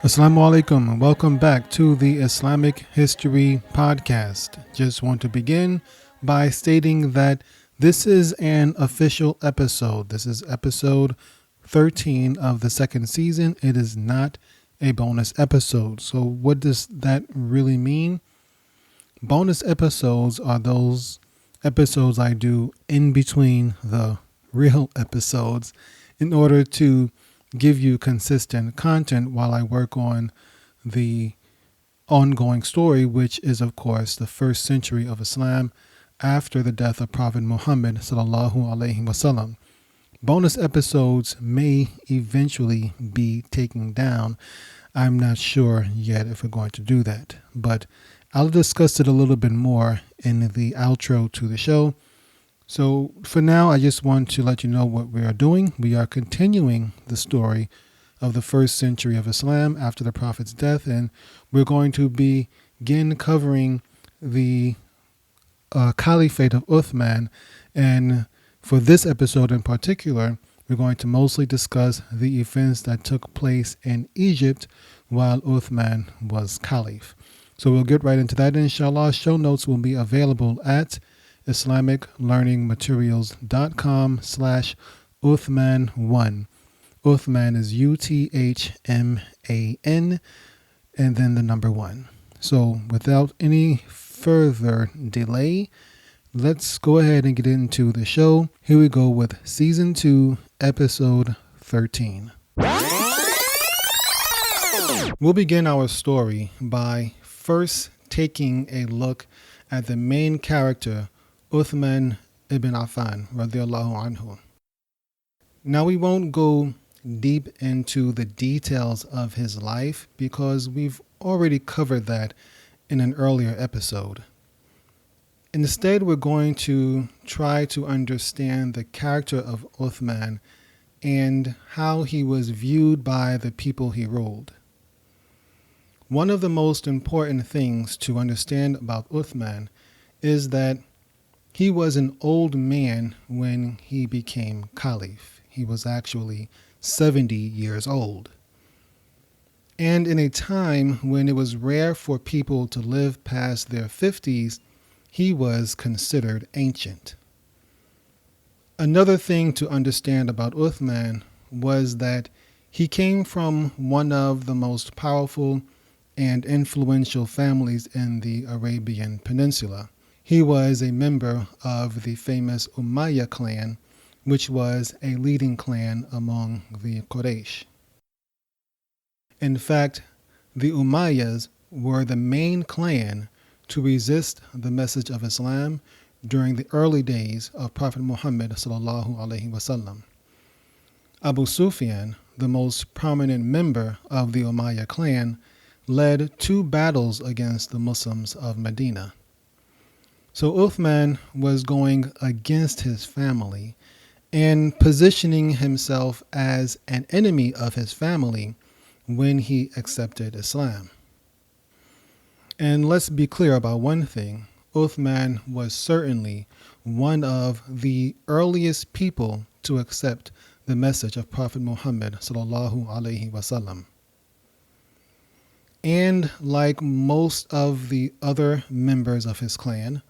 Assalamu alaikum and welcome back to the Islamic History Podcast. Just want to begin by stating that this is an official episode. This is episode 13 of the second season. It is not a bonus episode. So what does that really mean? Bonus episodes are those episodes I do in between the real episodes in order to give you consistent content while I work on the ongoing story, which is, of course, the first century of Islam after the death of Prophet Muhammad sallallahu alaihi wasallam. Bonus episodes may eventually be taken down. I'm not sure yet if we're going to do that, but I'll discuss it a little bit more in the outro to the show. So for now, I just want to let you know what we are doing. We are continuing the story of the first century of Islam after the Prophet's death, and we're going to begin covering the Caliphate of Uthman. And for this episode in particular, we're going to mostly discuss the events that took place in Egypt while Uthman was Caliph. So we'll get right into that. Inshallah, show notes will be available at IslamicLearningMaterials.com/Uthman1. Uthman is Uthman and then the number 1. So without any further delay, let's go ahead and get into the show. Here we go with Season 2, Episode 13. We'll begin our story by first taking a look at the main character, Uthman ibn Affan, radiallahu anhu. Now we won't go deep into the details of his life because we've already covered that in an earlier episode. Instead, we're going to try to understand the character of Uthman and how he was viewed by the people he ruled. One of the most important things to understand about Uthman is that he was an old man when he became Caliph. He was actually 70 years old. And in a time when it was rare for people to live past their 50s, he was considered ancient. Another thing to understand about Uthman was that he came from one of the most powerful and influential families in the Arabian Peninsula. He was a member of the famous Umayyad clan, which was a leading clan among the Quraysh. In fact, the Umayyads were the main clan to resist the message of Islam during the early days of Prophet Muhammad sallallahu alaihi wasallam. Abu Sufyan, the most prominent member of the Umayyad clan, led 2 battles against the Muslims of Medina. So Uthman was going against his family and positioning himself as an enemy of his family when he accepted Islam. And let's be clear about one thing. Uthman was certainly one of the earliest people to accept the message of Prophet Muhammad sallallahu alaihi wasallam. And like most of the other members of his clan,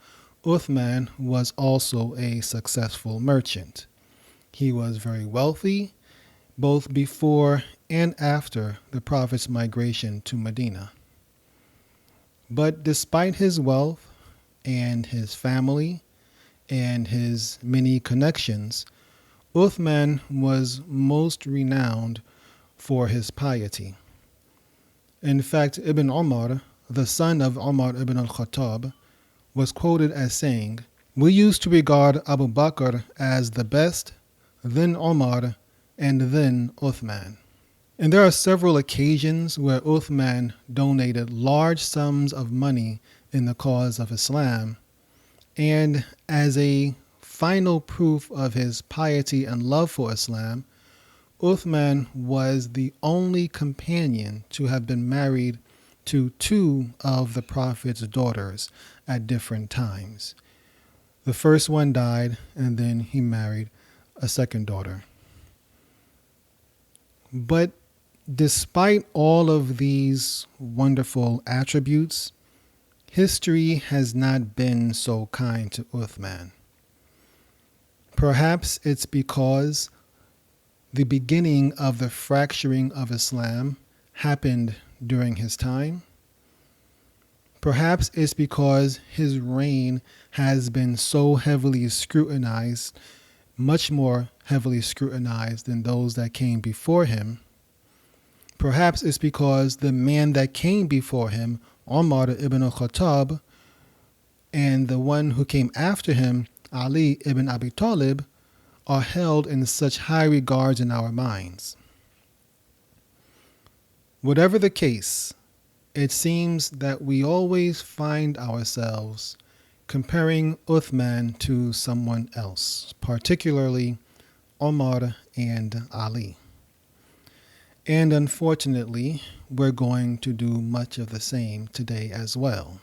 Uthman was also a successful merchant. He was very wealthy, both before and after the Prophet's migration to Medina. But despite his wealth and his family and his many connections, Uthman was most renowned for his piety. In fact, Ibn Umar, the son of Umar ibn al-Khattab, was quoted as saying, "We used to regard Abu Bakr as the best, then Umar, and then Uthman." And there are several occasions where Uthman donated large sums of money in the cause of Islam, and as a final proof of his piety and love for Islam, Uthman was the only companion to have been married to 2 of the Prophet's daughters at different times. The first one died, and then he married a second daughter. But Despite all of these wonderful attributes, history has not been so kind to Uthman. Perhaps it's because the beginning of the fracturing of Islam happened during his time. Perhaps it's because his reign has been so heavily scrutinized, much more heavily scrutinized than those that came before him. Perhaps it's because the man that came before him, Umar ibn al-Khattab, and the one who came after him, Ali ibn Abi Talib, are held in such high regards in our minds. Whatever the case, it seems that we always find ourselves comparing Uthman to someone else, particularly Umar and Ali. And unfortunately, we're going to do much of the same today as well.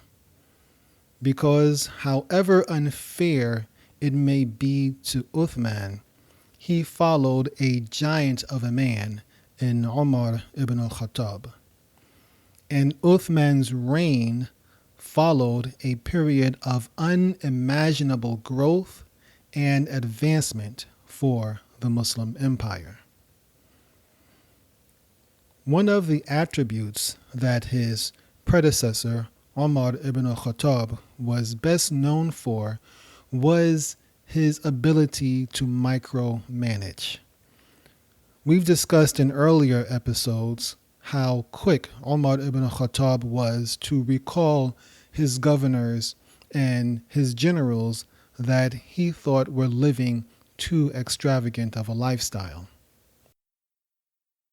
Because however unfair it may be to Uthman, he followed a giant of a man in Umar ibn al-Khattab. And Uthman's reign followed a period of unimaginable growth and advancement for the Muslim empire. One of the attributes that his predecessor, Umar ibn al-Khattab, was best known for was his ability to micromanage. We've discussed in earlier episodes how quick Umar ibn al-Khattab was to recall his governors and his generals that he thought were living too extravagant of a lifestyle.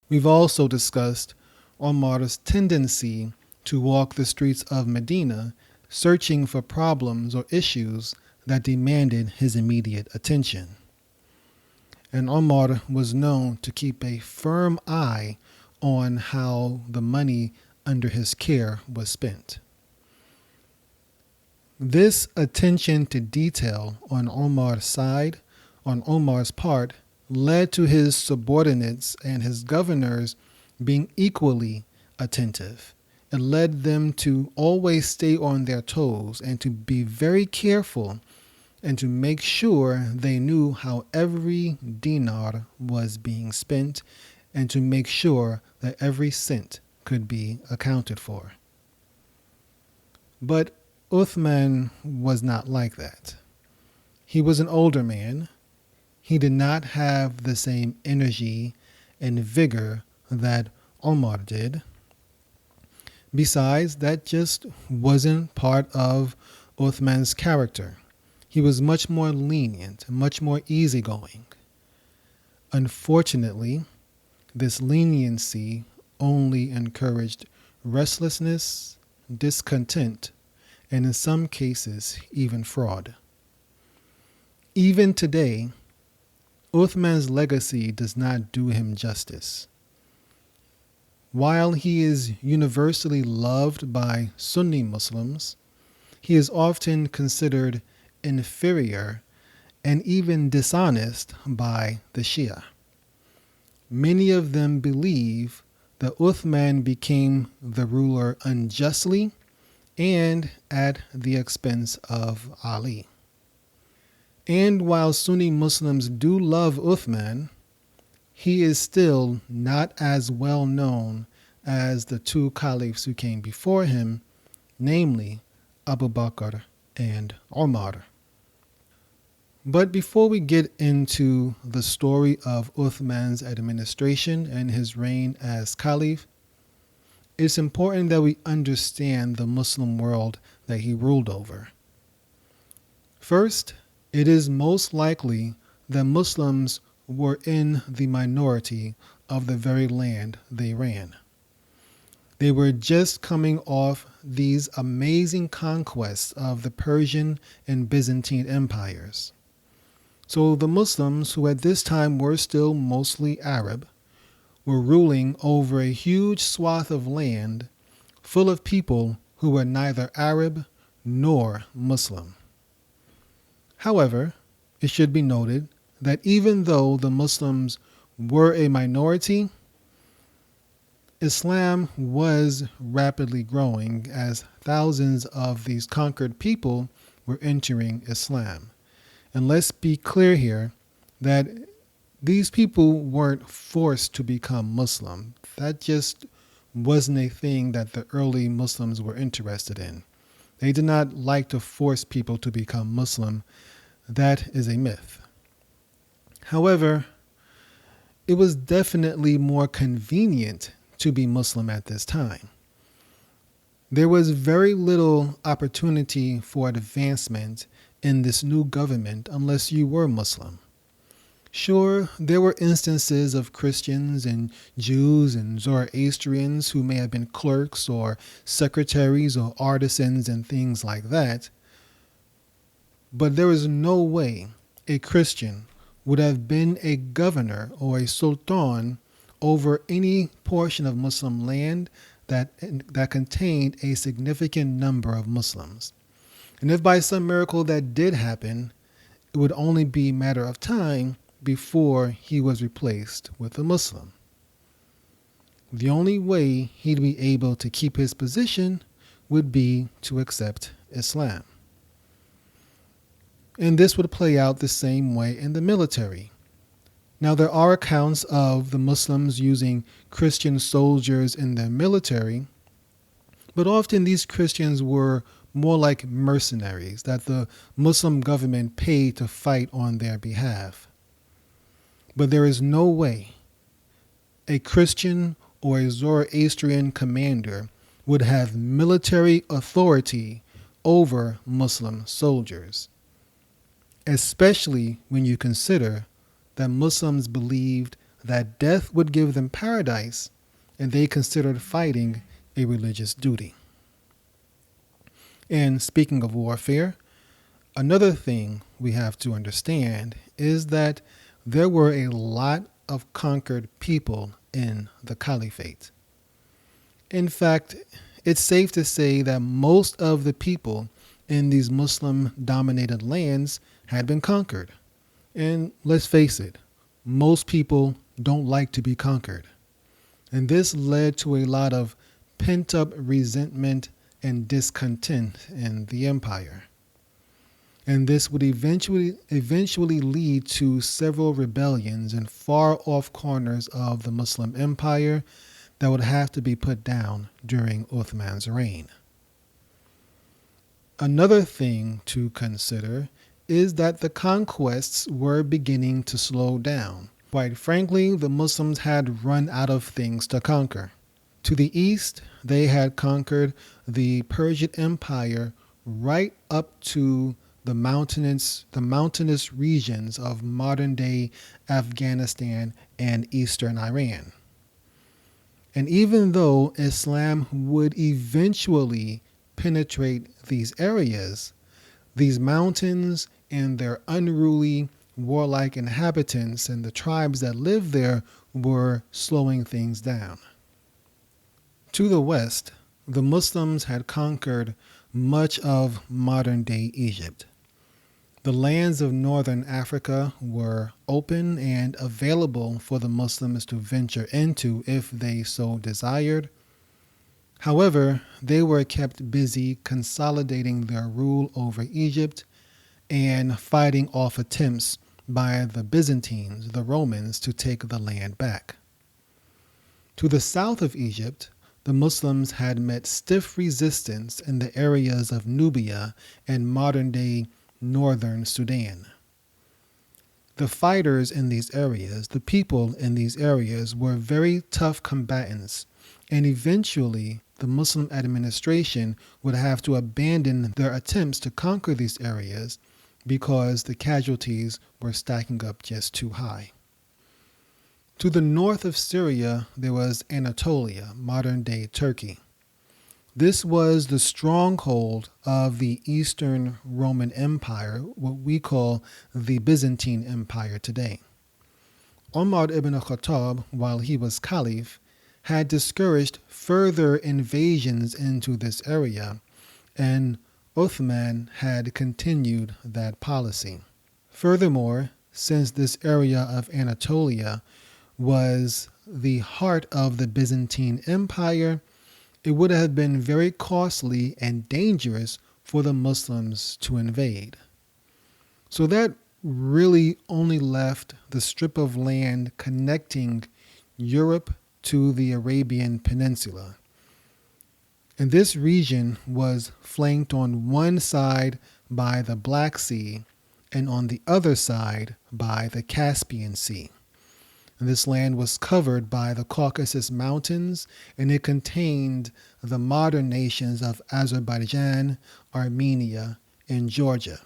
We've also discussed Umar's tendency to walk the streets of Medina searching for problems or issues that demanded his immediate attention. And Umar was known to keep a firm eye on how the money under his care was spent. This attention to detail on Umar's part, led to his subordinates and his governors being equally attentive. It led them to always stay on their toes and to be very careful and to make sure they knew how every dinar was being spent and to make sure that every cent could be accounted for. But Uthman was not like that. He was an older man. He did not have the same energy and vigor that Umar did. Besides, that just wasn't part of Uthman's character. He was much more lenient, much more easygoing. Unfortunately, this leniency only encouraged restlessness, discontent, and in some cases, even fraud. Even today, Uthman's legacy does not do him justice. While he is universally loved by Sunni Muslims, he is often considered inferior and even dishonest by the Shia. Many of them believe that Uthman became the ruler unjustly and at the expense of Ali. And while Sunni Muslims do love Uthman, he is still not as well known as the two caliphs who came before him, namely Abu Bakr and Umar. But before we get into the story of Uthman's administration and his reign as caliph, it's important that we understand the Muslim world that he ruled over. First, it is most likely that Muslims were in the minority of the very land they ran. They were just coming off these amazing conquests of the Persian and Byzantine empires. So the Muslims, who at this time were still mostly Arab, were ruling over a huge swath of land full of people who were neither Arab nor Muslim. However, it should be noted that even though the Muslims were a minority, Islam was rapidly growing as thousands of these conquered people were entering Islam. And let's be clear here that these people weren't forced to become Muslim. That just wasn't a thing that the early Muslims were interested in. They did not like to force people to become Muslim. That is a myth. However, it was definitely more convenient to be Muslim at this time. There was very little opportunity for advancement in this new government unless you were Muslim. Sure, there were instances of Christians and Jews and Zoroastrians who may have been clerks or secretaries or artisans and things like that, but there is no way a Christian would have been a governor or a sultan over any portion of Muslim land that contained a significant number of Muslims. And if by some miracle that did happen, it would only be a matter of time before he was replaced with a Muslim. The only way he'd be able to keep his position would be to accept Islam. And this would play out the same way in the military. Now, there are accounts of the Muslims using Christian soldiers in their military, but often these Christians were more like mercenaries that the Muslim government paid to fight on their behalf. But there is no way a Christian or a Zoroastrian commander would have military authority over Muslim soldiers, especially when you consider that Muslims believed that death would give them paradise, and they considered fighting a religious duty. And speaking of warfare, another thing we have to understand is that there were a lot of conquered people in the Caliphate. In fact, it's safe to say that most of the people in these Muslim-dominated lands had been conquered. And let's face it, most people don't like to be conquered. And this led to a lot of pent-up resentment and discontent in the empire. And this would eventually lead to several rebellions in far-off corners of the Muslim empire that would have to be put down during Uthman's reign. Another thing to consider is that the conquests were beginning to slow down. Quite frankly, the Muslims had run out of things to conquer. To the east, they had conquered the Persian Empire right up to the mountainous regions of modern-day Afghanistan and eastern Iran. And even though Islam would eventually penetrate these areas, these mountains and their unruly, warlike inhabitants and the tribes that lived there were slowing things down. To the west, the Muslims had conquered much of modern-day Egypt. The lands of northern Africa were open and available for the Muslims to venture into if they so desired. However, they were kept busy consolidating their rule over Egypt and fighting off attempts by the Byzantines, the Romans, to take the land back. To the south of Egypt, the Muslims had met stiff resistance in the areas of Nubia and modern-day northern Sudan. The fighters in these areas, the people in these areas, were very tough combatants, and eventually the Muslim administration would have to abandon their attempts to conquer these areas because the casualties were stacking up just too high. To the north of Syria, there was Anatolia, modern-day Turkey. This was the stronghold of the Eastern Roman Empire, what we call the Byzantine Empire today. Umar ibn al-Khattab, while he was Caliph, had discouraged further invasions into this area, and Uthman had continued that policy. Furthermore, since this area of Anatolia was the heart of the Byzantine Empire, it would have been very costly and dangerous for the Muslims to invade. So that really only left the strip of land connecting Europe to the Arabian Peninsula. And this region was flanked on one side by the Black Sea and on the other side by the Caspian Sea. And this land was covered by the Caucasus Mountains, and it contained the modern nations of Azerbaijan, Armenia, and Georgia.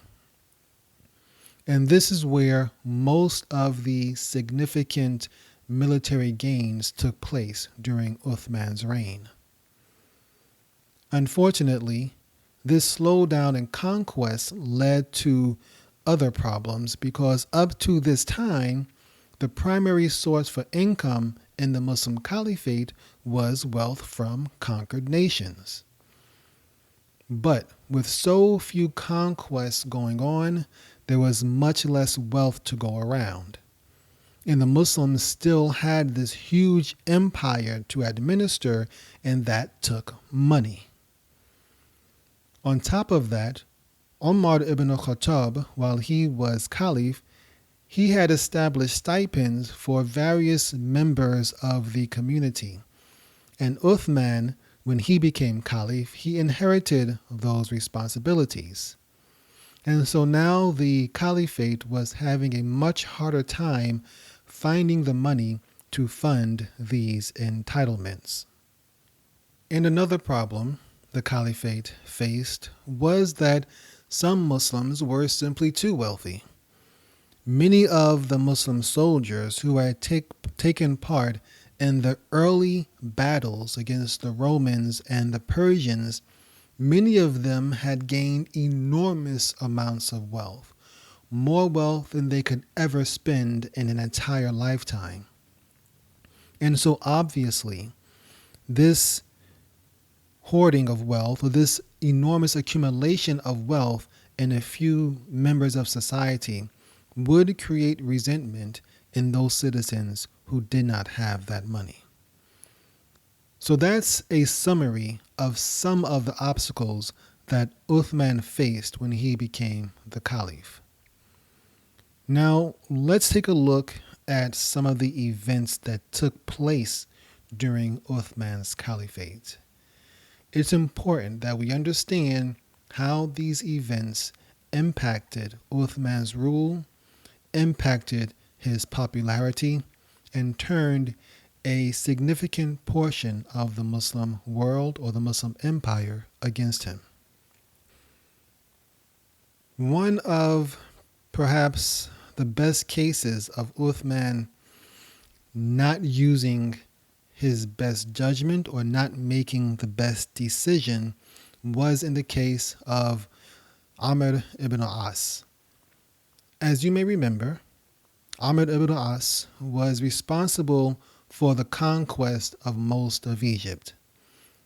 And this is where most of the significant military gains took place during Uthman's reign. Unfortunately, this slowdown in conquest led to other problems because up to this time, the primary source for income in the Muslim Caliphate was wealth from conquered nations. But with so few conquests going on, there was much less wealth to go around. And the Muslims still had this huge empire to administer, and that took money. On top of that, Umar ibn al-Khattab, while he was Caliph, he had established stipends for various members of the community. And Uthman, when he became Caliph, he inherited those responsibilities. And so now the Caliphate was having a much harder time finding the money to fund these entitlements. And another problem the Caliphate faced was that some Muslims were simply too wealthy. Many of the Muslim soldiers who had taken part in the early battles against the Romans and the Persians, many of them had gained enormous amounts of wealth, more wealth than they could ever spend in an entire lifetime. And so obviously, this hoarding of wealth, or this enormous accumulation of wealth in a few members of society, would create resentment in those citizens who did not have that money. So that's a summary of some of the obstacles that Uthman faced when he became the Caliph. Now, let's take a look at some of the events that took place during Uthman's Caliphate. It's important that we understand how these events impacted Uthman's rule, impacted his popularity, and turned a significant portion of the Muslim world or the Muslim empire against him. One of perhaps the best cases of Uthman not using his best judgment or not making the best decision was in the case of Amr ibn al-Aas. As you may remember, Amr ibn al-Aas was responsible for the conquest of most of Egypt.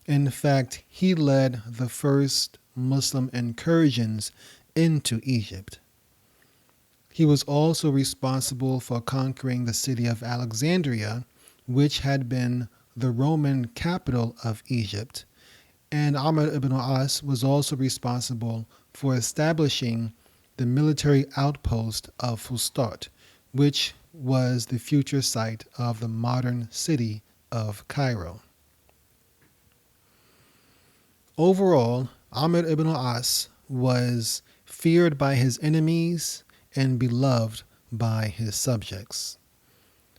In fact, he led the first Muslim incursions into Egypt. He was also responsible for conquering the city of Alexandria, which had been the Roman capital of Egypt. And Amr ibn al-As was also responsible for establishing the military outpost of Fustat, which was the future site of the modern city of Cairo. Overall, Amr ibn al-As was feared by his enemies and beloved by his subjects.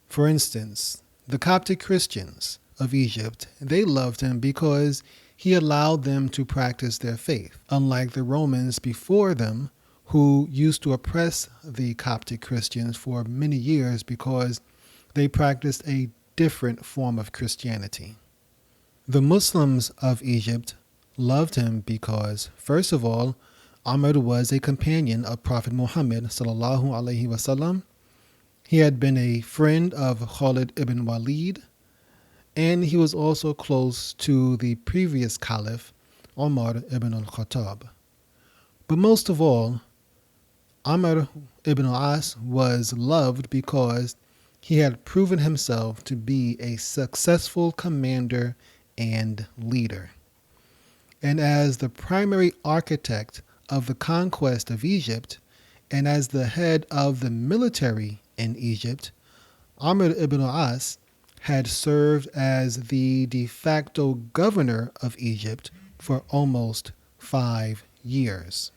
For instance, the Coptic Christians of Egypt, they loved him because he allowed them to practice their faith, unlike the Romans before them, who used to oppress the Coptic Christians for many years because they practiced a different form of Christianity. The Muslims of Egypt loved him because, first of all, Amr was a companion of Prophet Muhammad sallallahu alaihi wasallam. He had been a friend of Khalid ibn Walid, and he was also close to the previous caliph, Umar ibn al-Khattab. But most of all, Amr ibn al-As was loved because he had proven himself to be a successful commander and leader. And as the primary architect of the conquest of Egypt, and as the head of the military in Egypt, Amr ibn al-As had served as the de facto governor of Egypt for almost 5 years.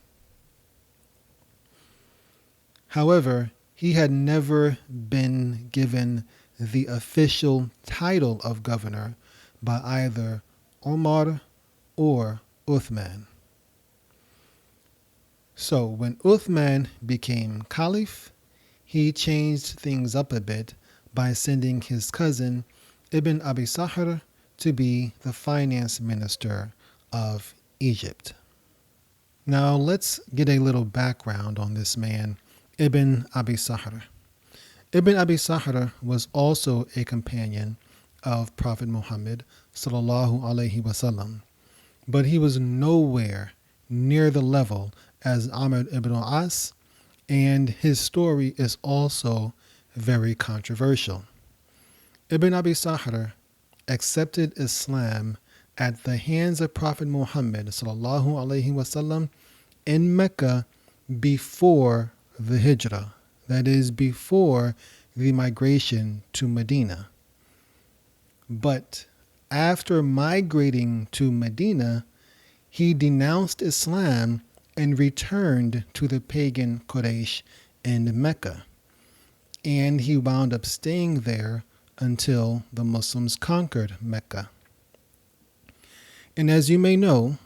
However, he had never been given the official title of governor by either Umar or Uthman. So when Uthman became caliph, he changed things up a bit by sending his cousin Ibn Abi Sarh to be the finance minister of Egypt. Now let's get a little background on this man, Ibn Abi Sarh. Ibn Abi Sarh was also a companion of Prophet Muhammad sallallahu alaihi wasallam, but he was nowhere near the level as Amr ibn al-As, and his story is also very controversial. Ibn Abi Sarh accepted Islam at the hands of Prophet Muhammad sallallahu alaihi wasallam in Mecca before the Hijrah, that is, before the migration to Medina. But after migrating to Medina, he denounced Islam and returned to the pagan Quraysh in Mecca. And he wound up staying there until the Muslims conquered Mecca. And as you may know,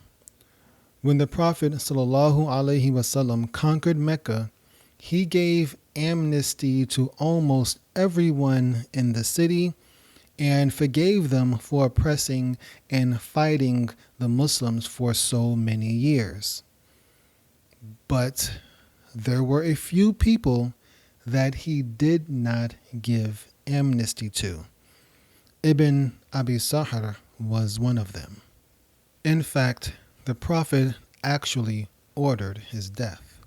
when the Prophet ﷺ conquered Mecca, he gave amnesty to almost everyone in the city and forgave them for oppressing and fighting the Muslims for so many years. But there were a few people that he did not give amnesty to. Ibn Abi Sarh was one of them. In fact, the Prophet actually ordered his death.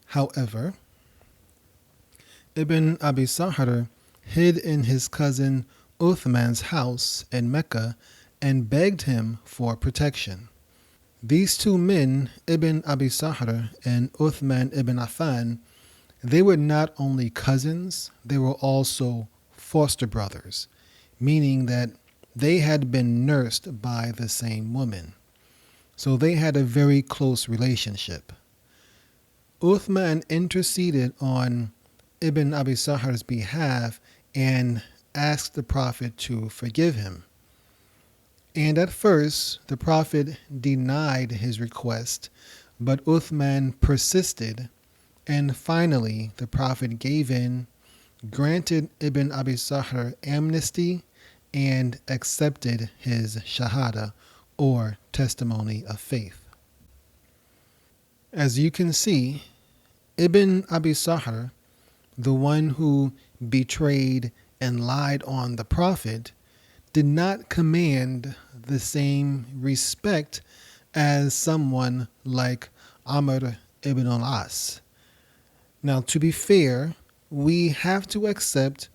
However, Ibn Abi Sarh hid in his cousin Uthman's house in Mecca and begged him for protection. These two men, Ibn Abi Sarh and Uthman ibn Affan, they were not only cousins, they were also foster brothers, meaning that they had been nursed by the same woman. So they had a very close relationship. Uthman interceded on Ibn Abi Sarh's behalf and asked the Prophet to forgive him. And at first, the Prophet denied his request, but Uthman persisted, and finally the Prophet gave in, granted Ibn Abi Sarh amnesty, and accepted his shahada, or testimony of faith. As you can see, Ibn Abi Sarh, the one who betrayed and lied on the Prophet, did not command the same respect as someone like Amr ibn al-As. Now, to be fair, we have to accept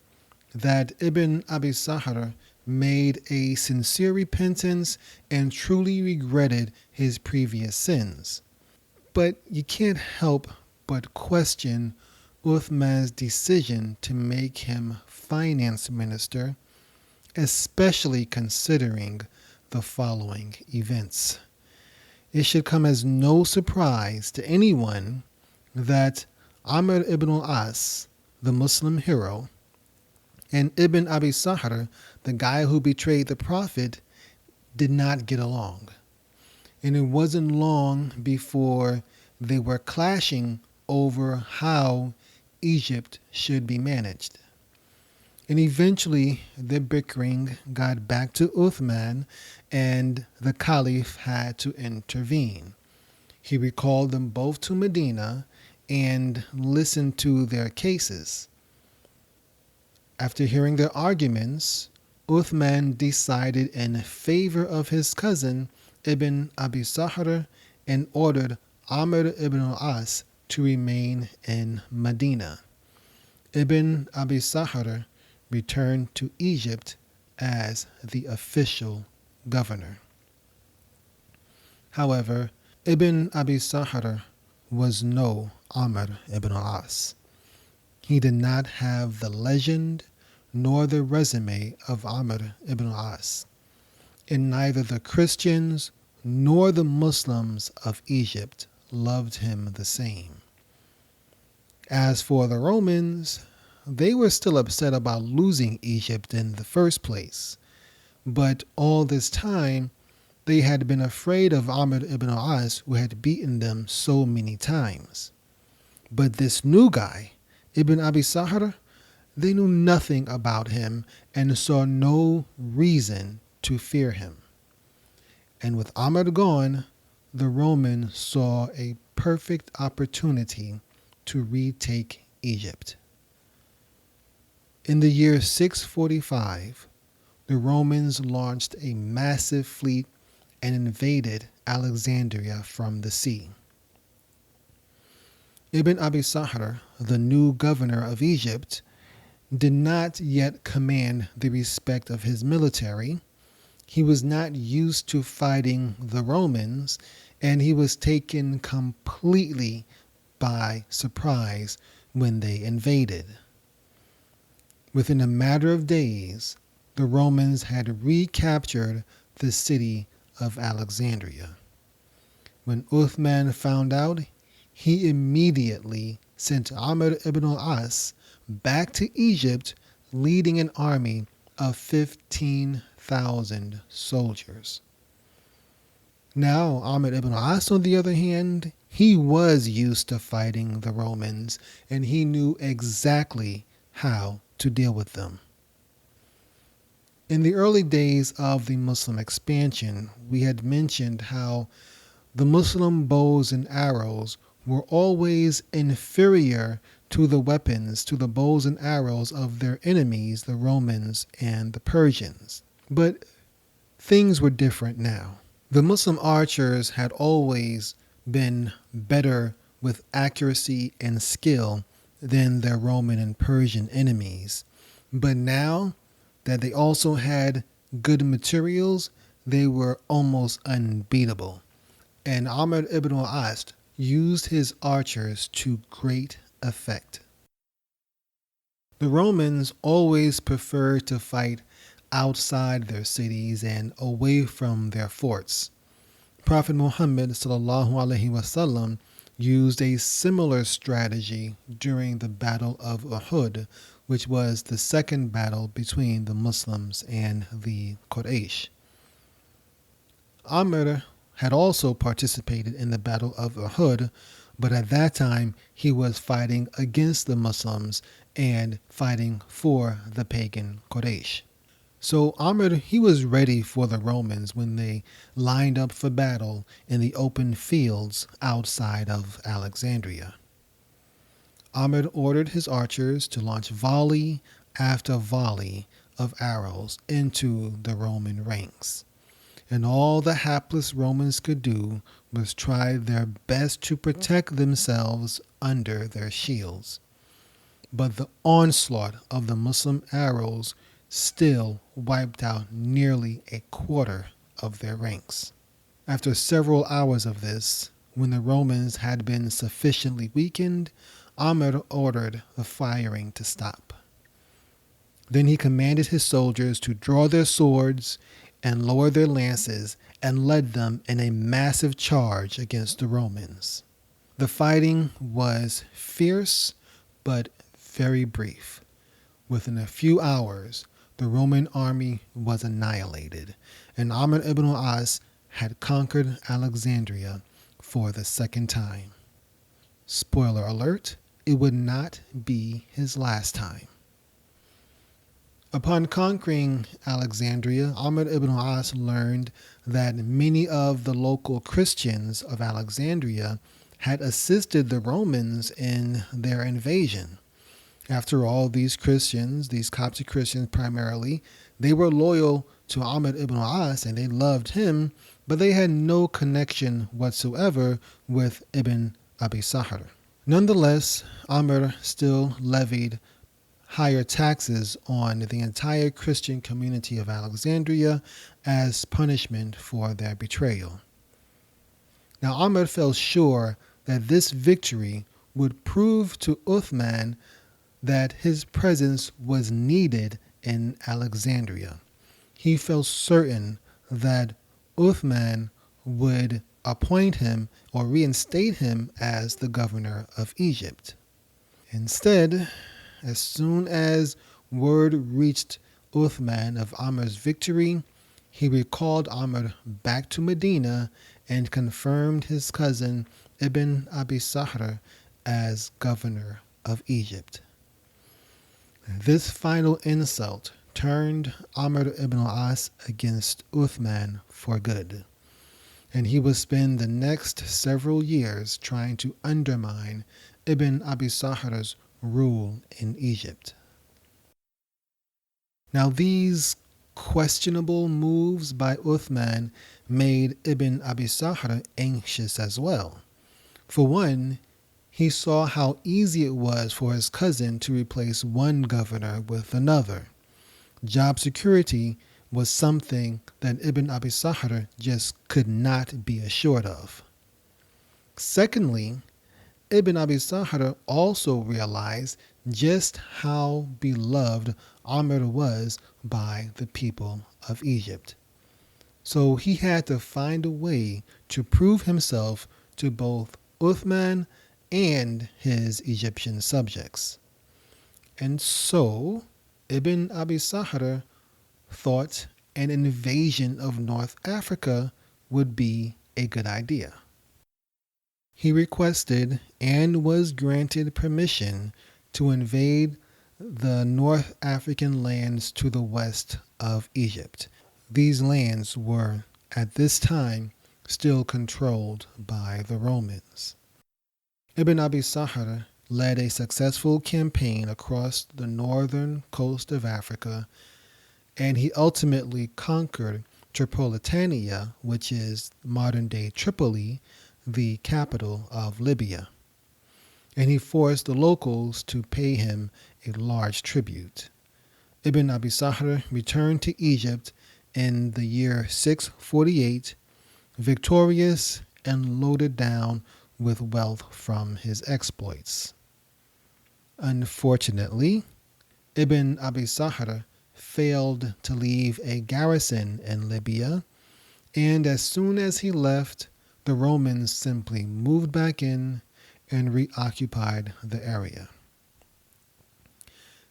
that Ibn Abi Sarh made a sincere repentance and truly regretted his previous sins. But you can't help but question Uthman's decision to make him finance minister, especially considering the following events. It should come as no surprise to anyone that Amr ibn al-As, the Muslim hero, and Ibn Abi Sarh, the guy who betrayed the Prophet, did not get along. And it wasn't long before they were clashing over how Egypt should be managed. And eventually, the bickering got back to Uthman, and the Caliph had to intervene. He recalled them both to Medina and listened to their cases. After hearing their arguments, Uthman decided in favor of his cousin Ibn Abi Sarh and ordered Amr ibn al-As to remain in Medina. Ibn Abi Sarh returned to Egypt as the official governor. However, Ibn Abi Sarh was no Umar ibn al-Aas. He did not have the legend nor the resume of Umar ibn al-Aas, and neither the Christians nor the Muslims of Egypt loved him the same. As for the Romans, they were still upset about losing Egypt in the first place, but all this time they had been afraid of Amr ibn al-As, who had beaten them so many times. But this new guy, Ibn Abi Sarh, they knew nothing about him and saw no reason to fear him. And with Amr gone, the Romans saw a perfect opportunity to retake Egypt. In the year 645, the Romans launched a massive fleet and invaded Alexandria from the sea. Ibn Abi Sarh, the new governor of Egypt, did not yet command the respect of his military. He was not used to fighting the Romans, and he was taken completely by surprise when they invaded. Within a matter of days, the Romans had recaptured the city of Alexandria. When Uthman found out, he immediately sent Amr ibn al-As back to Egypt, leading an army of 15,000 soldiers. Now, Amr ibn al-As, on the other hand, he was used to fighting the Romans, and he knew exactly how to deal with them. In the early days of the Muslim expansion, we had mentioned how the Muslim bows and arrows were always inferior to the weapons, to the bows and arrows of their enemies, the Romans and the Persians. But things were different now. The Muslim archers had always been better with accuracy and skill than their Roman and Persian enemies. But now that they also had good materials, they were almost unbeatable. And Amr ibn al-As used his archers to great effect. The Romans always preferred to fight outside their cities and away from their forts. Prophet Muhammad ﷺ used a similar strategy during the Battle of Uhud, which was the second battle between the Muslims and the Quraysh. Amr had also participated in the Battle of Uhud, but at that time he was fighting against the Muslims and fighting for the pagan Quraysh. So Amr, he was ready for the Romans when they lined up for battle in the open fields outside of Alexandria. Amr ordered his archers to launch volley after volley of arrows into the Roman ranks. And all the hapless Romans could do was try their best to protect themselves under their shields. But the onslaught of the Muslim arrows still wiped out nearly a quarter of their ranks. After several hours of this, when the Romans had been sufficiently weakened, Amr ordered the firing to stop. Then he commanded his soldiers to draw their swords and lower their lances and led them in a massive charge against the Romans. The fighting was fierce but very brief. Within a few hours, the Roman army was annihilated, and Amr ibn al-As had conquered Alexandria for the second time. Spoiler alert, it would not be his last time. Upon conquering Alexandria, Amr ibn al-As learned that many of the local Christians of Alexandria had assisted the Romans in their invasion. After all, these Christians, these Coptic Christians primarily, they were loyal to Amr ibn al-As and they loved him, but they had no connection whatsoever with Ibn Abi Sarh. Nonetheless, Amr still levied higher taxes on the entire Christian community of Alexandria as punishment for their betrayal. Now, Umar felt sure that this victory would prove to Uthman that his presence was needed in Alexandria. He felt certain that Uthman would appoint him or reinstate him as the governor of Egypt. Instead, as soon as word reached Uthman of Umar's victory, he recalled Umar back to Medina and confirmed his cousin Ibn Abi Sarh as governor of Egypt. This final insult turned Umar ibn al-Aas against Uthman for good, and he would spend the next several years trying to undermine Ibn Abi Sarh's rule in Egypt. Now, these questionable moves by Uthman made Ibn Abi Sarh anxious as well. For one, he saw how easy it was for his cousin to replace one governor with another. Job security was something that Ibn Abi Sarh just could not be assured of. Secondly, Ibn Abi Sarh also realized just how beloved Umar was by the people of Egypt. So he had to find a way to prove himself to both Uthman and his Egyptian subjects. And so Ibn Abi Sarh thought an invasion of North Africa would be a good idea. He requested and was granted permission to invade the North African lands to the west of Egypt. These lands were, at this time, still controlled by the Romans. Ibn Abi Sarh led a successful campaign across the northern coast of Africa, and he ultimately conquered Tripolitania, which is modern-day Tripoli, the capital of Libya. And he forced the locals to pay him a large tribute. Ibn Abi Sarh returned to Egypt in the year 648, victorious and loaded down with wealth from his exploits. Unfortunately, Ibn Abi Sarh failed to leave a garrison in Libya, and as soon as he left, the Romans simply moved back in and reoccupied the area.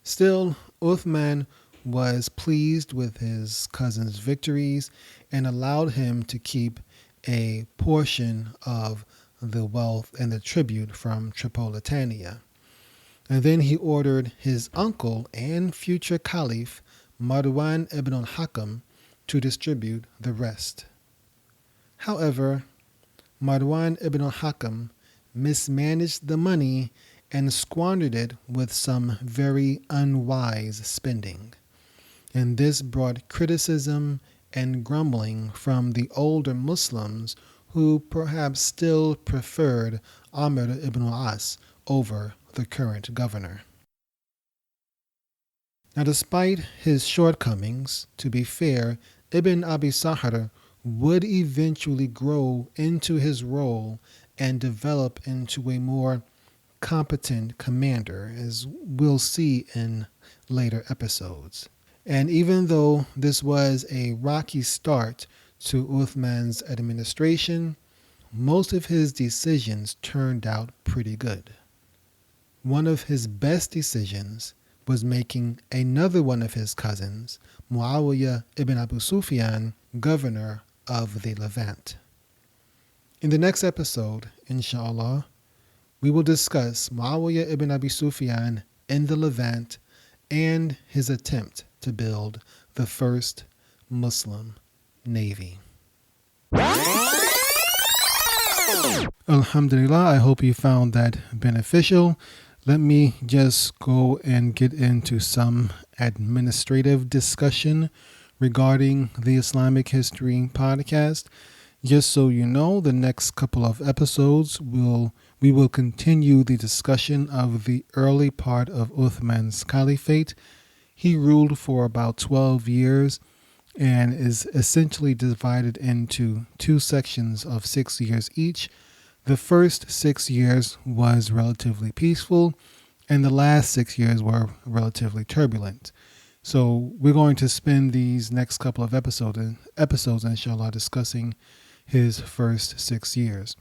Still, Uthman was pleased with his cousin's victories and allowed him to keep a portion of the wealth and the tribute from Tripolitania. And then he ordered his uncle and future caliph, Marwan ibn al-Hakam, to distribute the rest. However, Marwan ibn al-Hakam mismanaged the money and squandered it with some very unwise spending. And this brought criticism and grumbling from the older Muslims who perhaps still preferred Umar ibn al-As over the current governor. Now, despite his shortcomings, to be fair, Ibn Abi Sarh would eventually grow into his role and develop into a more competent commander, as we'll see in later episodes. And even though this was a rocky start to Uthman's administration, most of his decisions turned out pretty good. One of his best decisions was making another one of his cousins, Muawiyah ibn Abu Sufyan, governor of the Levant. In the next episode, inshallah, we will discuss Muawiyah ibn Abi Sufyan in the Levant and his attempt to build the first Muslim navy. Alhamdulillah, I hope you found that beneficial. Let me just go and get into some administrative discussion regarding the Islamic History podcast. Just so you know, the next couple of episodes we will continue the discussion of the early part of Uthman's Caliphate. He ruled for about 12 years and is essentially divided into two sections of 6 years each. The first 6 years was relatively peaceful, and the last 6 years were relatively turbulent. So we're going to spend these next couple of episodes, inshallah, discussing his first 6 years.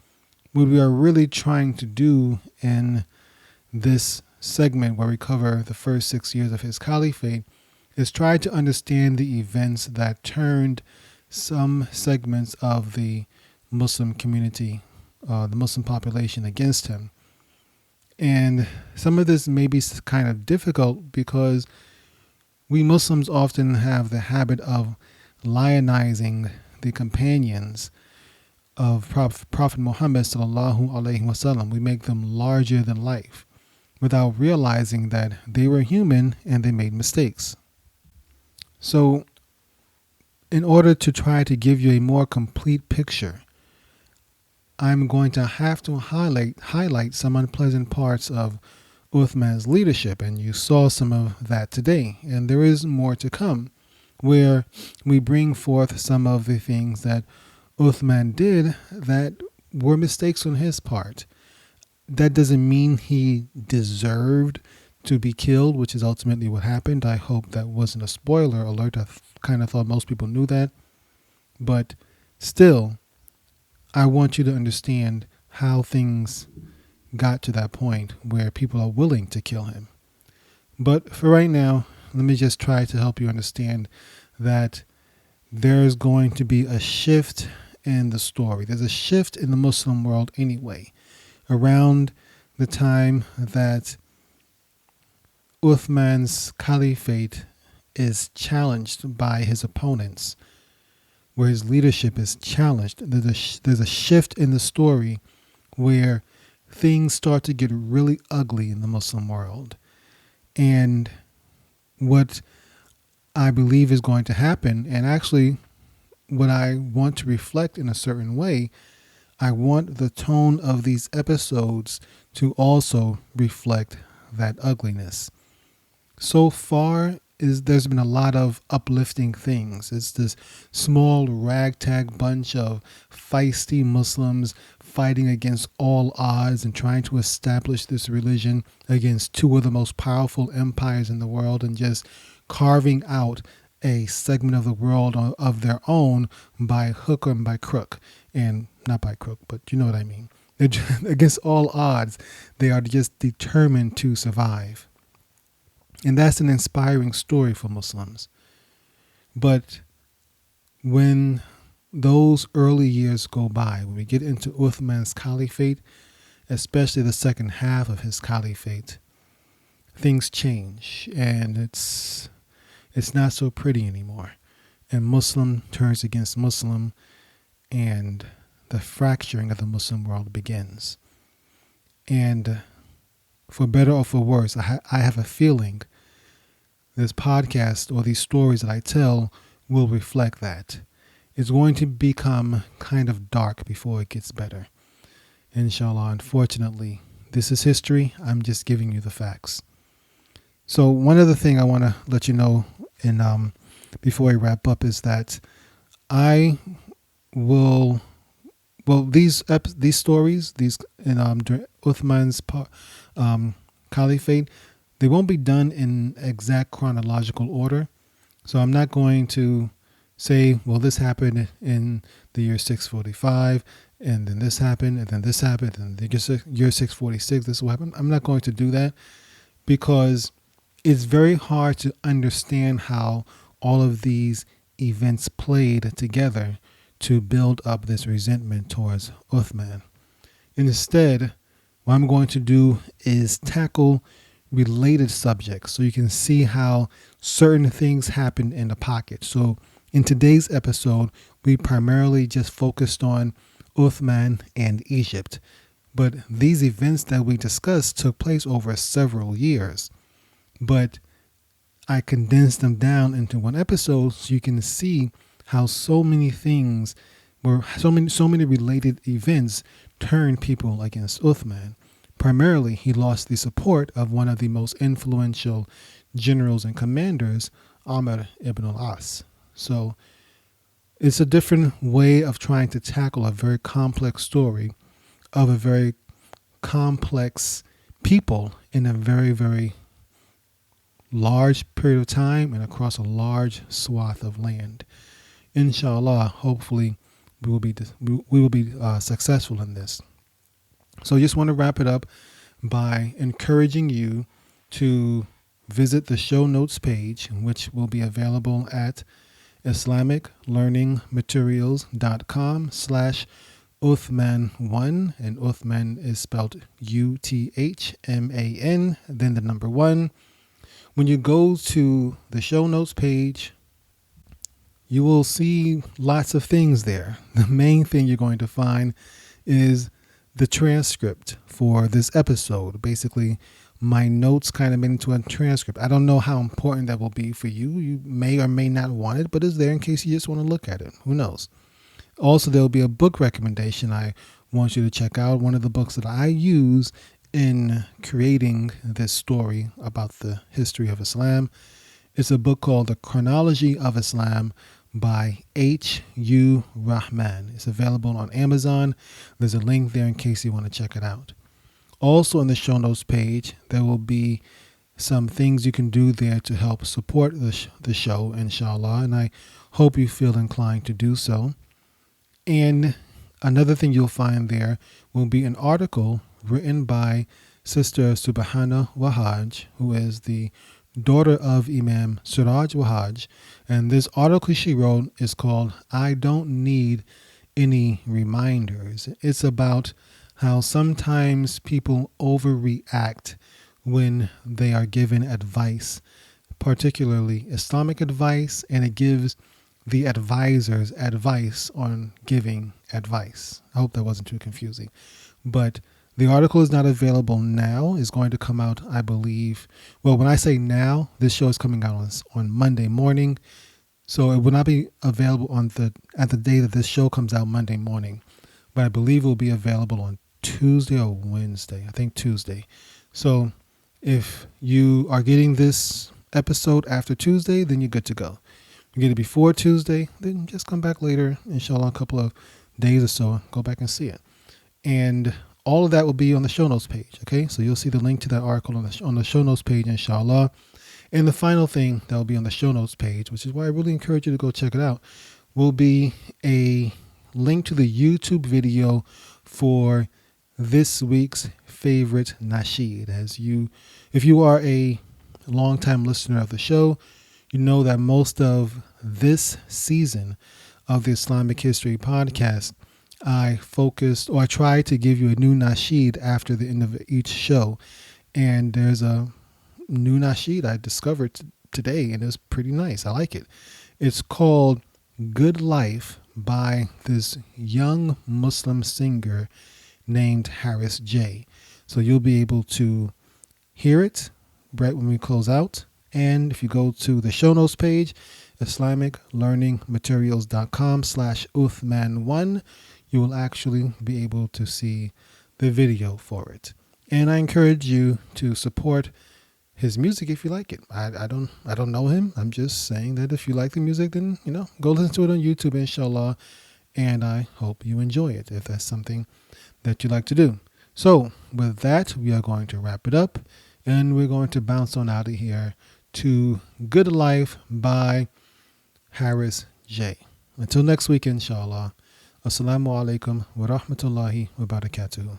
What we are really trying to do in this segment, where we cover the first 6 years of his caliphate, is try to understand the events that turned some segments of the Muslim community, the Muslim population, against him. And some of this may be kind of difficult because we Muslims often have the habit of lionizing the companions of Prophet Muhammad sallallahu alaihi wasallam. We make them larger than life without realizing that they were human and they made mistakes. So in order to try to give you a more complete picture, I'm going to have to highlight some unpleasant parts of Uthman's leadership, and you saw some of that today. And there is more to come, where we bring forth some of the things that Uthman did that were mistakes on his part. That doesn't mean he deserved to be killed, which is ultimately what happened. I hope that wasn't a spoiler alert. I kind of thought most people knew that. But still, I want you to understand how things got to that point where people are willing to kill him. But for right now, let me just try to help you understand that there's going to be a shift in the story. There's a shift in the Muslim world anyway, around the time that Uthman's caliphate is challenged by his opponents, where his leadership is challenged. There's a shift in the story where things start to get really ugly in the Muslim world. And what I believe is going to happen, and actually what I want to reflect in a certain way, I want the tone of these episodes to also reflect that ugliness. So far, there's been a lot of uplifting things. It's this small ragtag bunch of feisty Muslims fighting against all odds and trying to establish this religion against two of the most powerful empires in the world, and just carving out a segment of the world of their own by hook or by crook. And not by crook, but you know what I mean. Against all odds, they are just determined to survive. And that's an inspiring story for Muslims. But when those early years go by, when we get into Uthman's caliphate, especially the second half of his caliphate, things change, and it's not so pretty anymore. And Muslim turns against Muslim, and the fracturing of the Muslim world begins. And for better or for worse, I have a feeling this podcast or these stories that I tell will reflect that. It's going to become kind of dark before it gets better. Inshallah, unfortunately, this is history. I'm just giving you the facts. So one other thing I want to let you know before we wrap up is that I will, these stories, during Uthman's caliphate, they won't be done in exact chronological order. So I'm not going to say, well, this happened in the year 645, and then this happened, and then this happened, and the year 646, this will happen. I'm not going to do that because it's very hard to understand how all of these events played together to build up this resentment towards Uthman. Instead, what I'm going to do is tackle related subjects so you can see how certain things happened in the pocket. So in today's episode, we primarily just focused on Uthman and Egypt. But these events that we discussed took place over several years. But I condensed them down into one episode so you can see how so many things where so many related events turned people against Uthman. Primarily, he lost the support of one of the most influential generals and commanders, Umar ibn al-Aas. So it's a different way of trying to tackle a very complex story of a very complex people in a very, very large period of time and across a large swath of land. Inshallah, hopefully we will be successful in this. So I just want to wrap it up by encouraging you to visit the show notes page, which will be available at islamiclearningmaterials.com/Uthman1, and Uthman is spelled Uthman, then the number 1. When you go to the show notes page, you will see lots of things there. The main thing you're going to find is the transcript for this episode. Basically, my notes kind of made into a transcript. I don't know how important that will be for you. You may or may not want it, but it's there in case you just want to look at it. Who knows? Also, there'll be a book recommendation I want you to check out. One of the books that I use in creating this story about the history of Islam. It's a book called The Chronology of Islam by H.U. Rahman. It's available on Amazon. There's a link there in case you want to check it out. Also in the show notes page, there will be some things you can do there to help support the show, inshallah, and I hope you feel inclined to do so. And another thing you'll find there will be an article written by Sister Subhana Wahaj, who is the daughter of Imam Siraj Wahaj, and this article she wrote is called I Don't Need Any Reminders. It's about how sometimes people overreact when they are given advice, particularly Islamic advice, and it gives the advisors advice on giving advice. I hope that wasn't too confusing. But the article is not available now. It's going to come out, I believe. Well, when I say now, this show is coming out on Monday morning. So it will not be available at the day that this show comes out, Monday morning. But I believe it will be available on Tuesday or Wednesday. I think Tuesday. So if you are getting this episode after Tuesday, then you're good to go. If you get it before Tuesday, then just come back later, inshallah, a couple of days or so, go back and see it. And all of that will be on the show notes page. Okay, so you'll see the link to that article on the show notes page, inshallah. And the final thing that will be on the show notes page, which is why I really encourage you to go check it out, will be a link to the YouTube video for this week's favorite nasheed. If you are a longtime listener of the show, you know that most of this season of the Islamic History podcast, I tried to give you a new nasheed after the end of each show. And there's a new nasheed I discovered today, and it's pretty nice. I like it. It's called Good Life by this young Muslim singer named Harris J. So you'll be able to hear it right when we close out. And if you go to the show notes page, islamiclearningmaterials.com/Uthman1, you will actually be able to see the video for it. And I encourage you to support his music if you like it. I don't know him. I'm just saying that if you like the music, then go listen to it on YouTube, inshallah. And I hope you enjoy it if that's something that you like to do. So with that, we are going to wrap it up, and we're going to bounce on out of here to Good Life by Harris J. Until next week, inshallah. Assalamu alaikum wa rahmatullahi wa barakatuhu.